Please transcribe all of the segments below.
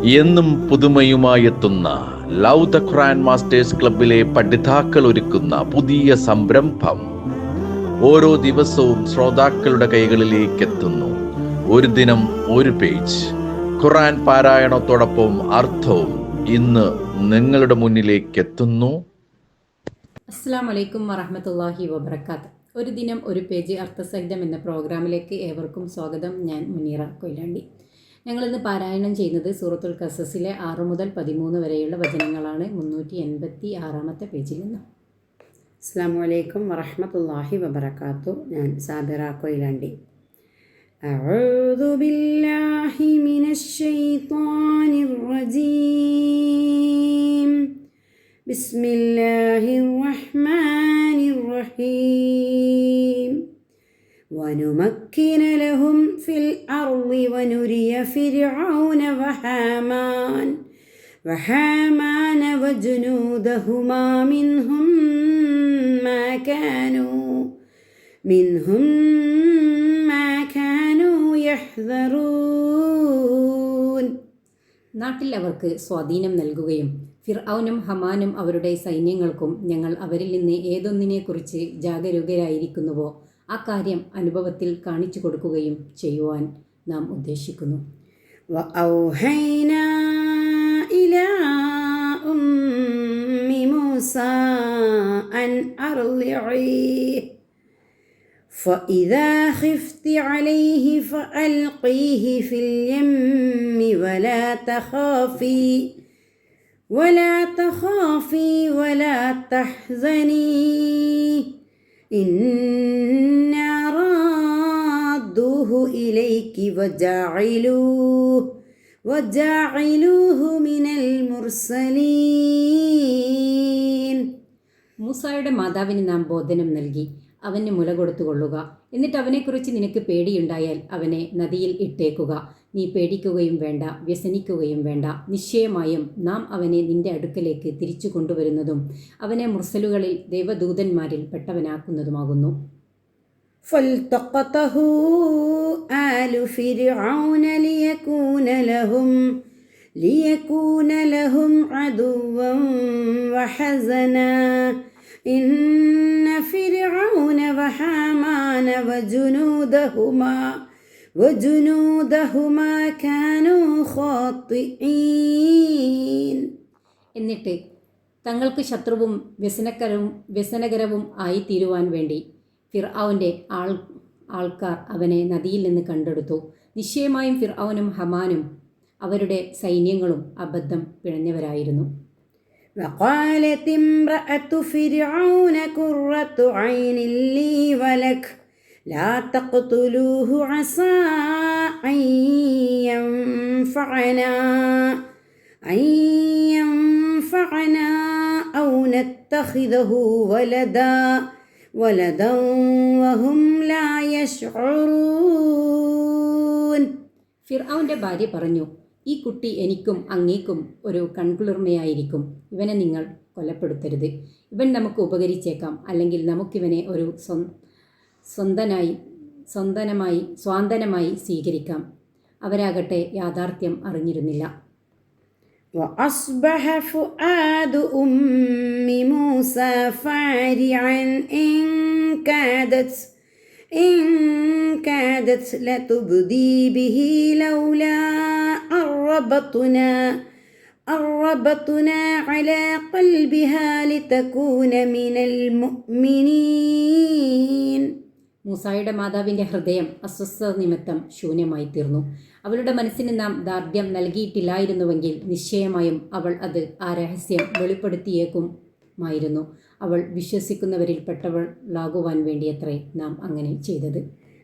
എന്നും പുതുമയുമായെത്തുന്ന love the Quran masters ക്ലബിലെ പഠിതാക്കൾ ഒരുക്കുന്ന പുതിയ സംരംഭം ഓരോ ദിവസവും ശ്രോതാക്കളുടെ കൈകളിലേക്ക് എത്തുന്നു. ഒരു ദിനം ഒരു പേജ് ഖുർആൻ പാരായണത്തോടൊപ്പം അർത്ഥവും ഇന്ന് നിങ്ങളുടെ മുന്നിലേക്ക് എത്തുന്നു. അസ്സലാമു അലൈക്കും വറഹ്മത്തുള്ളാഹി വബറകാത്ത്. ഒരു ദിനം ഒരു പേജ് അർത്ഥസഹിതം എന്ന പ്രോഗ്രാമിലേക്ക് ഏവർക്കും സ്വാഗതം. ഞാൻ മുനീറ കൊയിലാണ്ടി. ഞങ്ങളിന്ന് പാരായണം ചെയ്യുന്നത് സൂറത്തുൽ ഖസസിലെ 6 മുതൽ 13 വരെയുള്ള വചനങ്ങളാണ്. 386 പേജിൽ നിന്ന്. അസ്സലാമു അലൈക്കും വറഹ്മത്തുള്ളാഹി വബറകാത്തു. ഞാൻ സാബിറ കൊയിലാണ്ടി. അഊദു ബില്ലാഹി മിനശ് ശൈത്വാനിർ റജീം. ബിസ്മില്ലാഹിർ റഹ്മാനിർ റഹീം. വനുമക്കിന ലഹും ഫിൽ അർളി വനുരിയ ഫിർഔന വഹാമാന വജുനൂദഹുമാ മിൻഹും മാ കാനൂ യഹ്ദറൂൻ. നാട്ടിൽ അവർക്ക് സ്വാധീനം നൽകുകയും ഫിർഔനും ഹമാനും അവരുടെ സൈന്യങ്ങൾക്കും ഞങ്ങൾ അവരിൽ നിന്ന് ഏതൊന്നിനെക്കുറിച്ച് ജാഗരൂകരായിരിക്കുന്നുവോ ആ കാര്യം അനുഭവത്തിൽ കാണിച്ചു കൊടുക്കുകയും ചെയ്യുവാൻ നാം ഉദ്ദേശിക്കുന്നു. വഔഹൈനാ ഇലാ ഉമ്മി മൂസാ അൻ അർളിഇഹി فإذا خفت عليه فألقيه في اليم ولا تخافي ولا تحزني إنا رادوه إليك وجاعلوه من المرسلين. മൂസായുടെ മാതാവിന് നാം ബോധനം നൽകി, അവന് മുല കൊടുത്തുകൊള്ളുക. എന്നിട്ട് അവനെക്കുറിച്ച് നിനക്ക് പേടിയുണ്ടായാൽ അവനെ നദിയിൽ ഇട്ടേക്കുക. നീ പേടിക്കുകയും വേണ്ട, വ്യസനിക്കുകയും വേണ്ട. നിശ്ചയമായും നാം അവനെ നിന്റെ അടുക്കലേക്ക് തിരിച്ചു കൊണ്ടുവരുന്നതും അവനെ മുർസലുകളിൽ ദൈവദൂതന്മാരിൽ പെട്ടവനാക്കുന്നതുമാകുന്നു. فالتقطه آل فرعون ليكون لهم عدوا وحزنا إن فرعون وحامان وجنودهما كانوا خاطئين. എന്നിട്ട് തങ്ങൾക്ക് ശത്രുവും വ്യസനകരവും ആയിത്തീരുവാൻ വേണ്ടി ഫിർഔൻ്റെ ആൾക്കാർ അവനെ നദിയിൽ നിന്ന് കണ്ടെടുത്തു. നിശ്ചയമായും ഫിർഔനും ഹമാനും അവരുടെ സൈന്യങ്ങളും അബദ്ധം പിഴഞ്ഞവരായിരുന്നു. وقالت امرأة فرعون قرة عين لي ولك لا تقتلوه عسى أن ينفعنا أو نتخذه ولدا وهم لا يشعرون. ഫിർഔൻ്റെ ഭാര്യ പറഞ്ഞു, ഈ കുട്ടി എനിക്കും അങ്ങേക്കും ഒരു കൺകുളിർമയായിരിക്കും. ഇവനെ നിങ്ങൾ കൊലപ്പെടുത്തരുത്. ഇവൻ നമുക്ക് ഉപകരിച്ചേക്കാം. അല്ലെങ്കിൽ നമുക്കിവനെ ഒരു സ്വാന്തനമായി സ്വീകരിക്കാം. അവരാകട്ടെ യാഥാർത്ഥ്യം അറിഞ്ഞിരുന്നില്ല. وأصبح فؤاد أم موسى فارعا إن كادت لتبدي به لولا أربطنا على قلبها لتكون من المؤمنين. മൂസായുടെ മാതാവിൻ്റെ ഹൃദയം അസ്വസ്ഥത നിമിത്തം ശൂന്യമായി തീർന്നു. അവളുടെ മനസ്സിന് നാം ദാർഢ്യം നൽകിയിട്ടില്ലായിരുന്നുവെങ്കിൽ നിശ്ചയമായും അവൾ ആ രഹസ്യം വെളിപ്പെടുത്തിയേക്കുമായിരുന്നു. അവൾ വിശ്വസിക്കുന്നവരിൽ പെട്ടവളാകുവാൻ വേണ്ടിയത്രേ നാം അങ്ങനെ ചെയ്തത്.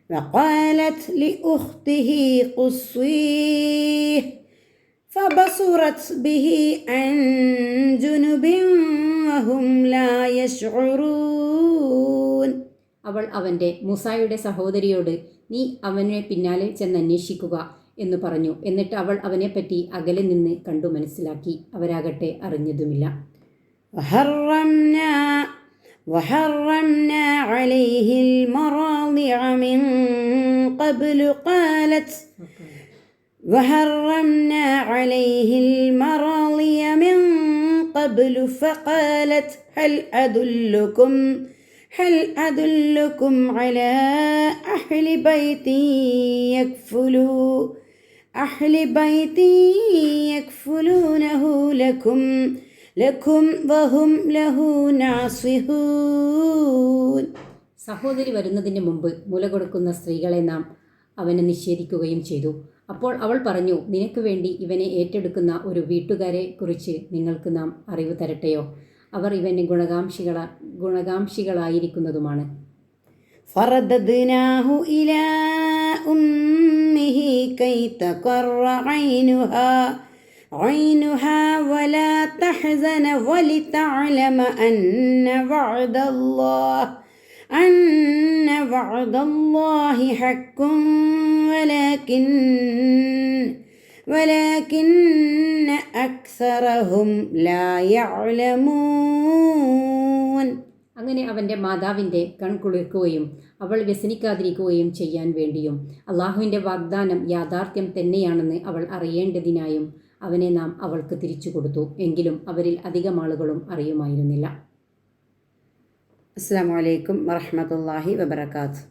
وقالت لأخته قصيه فبصرت به عن جنب وهم لا يشعرون. അവൾ മൂസായുടെ സഹോദരിയോട്, നീ അവനെ പിന്നാലെ ചെന്നന്വേഷിക്കുക എന്ന് പറഞ്ഞു. എന്നിട്ട് അവൾ അവനെപ്പറ്റി അകലെ നിന്ന് കണ്ടു മനസ്സിലാക്കി. അവരാകട്ടെ അറിഞ്ഞതുമില്ല. وحرمنا عليه المراضع من قبل وحرمنا عليه المراضي من قبل فقالت هل أدلكم على أهل بيت يكفلونه لكم وهم له ناصحون. സഹോദരി വരുന്നതിന് മുമ്പ് മുല കൊടുക്കുന്ന സ്ത്രീകളെ നാം അവന് നിഷേധിക്കുകയും ചെയ്തു. അപ്പോൾ അവൾ പറഞ്ഞു, നിനക്ക് വേണ്ടി ഇവനെ ഏറ്റെടുക്കുന്ന ഒരു വീട്ടുകാരെ കുറിച്ച് നിങ്ങൾക്ക് നാം അറിവ് തരട്ടെയോ? അവർ ഇവന് ഗുണകാംക്ഷികളായിരിക്കുന്നതുമാണ്. فرددناه إلى أمه كي تقر عينها ولا تحزن ولتعلم أن وعد الله حق ولكن أكثرهم لا يعلمون. അങ്ങനെ അവൻ്റെ മാതാവിൻ്റെ കൺകുളിർക്കുകയും അവൾ വ്യസനിക്കാതിരിക്കുകയും ചെയ്യാൻ വേണ്ടിയും അള്ളാഹുവിൻ്റെ വാഗ്ദാനം യാഥാർത്ഥ്യം തന്നെയാണെന്ന് അവൾ അറിയേണ്ടതിനായും അവനെ നാം അവൾക്ക് തിരിച്ചു കൊടുത്തു. എങ്കിലും അവരിൽ അധികം ആളുകളും അറിയുമായിരുന്നില്ല. അസ്സലാമു അലൈക്കും വറഹ്മത്തുള്ളാഹി വബറകാതുഹു.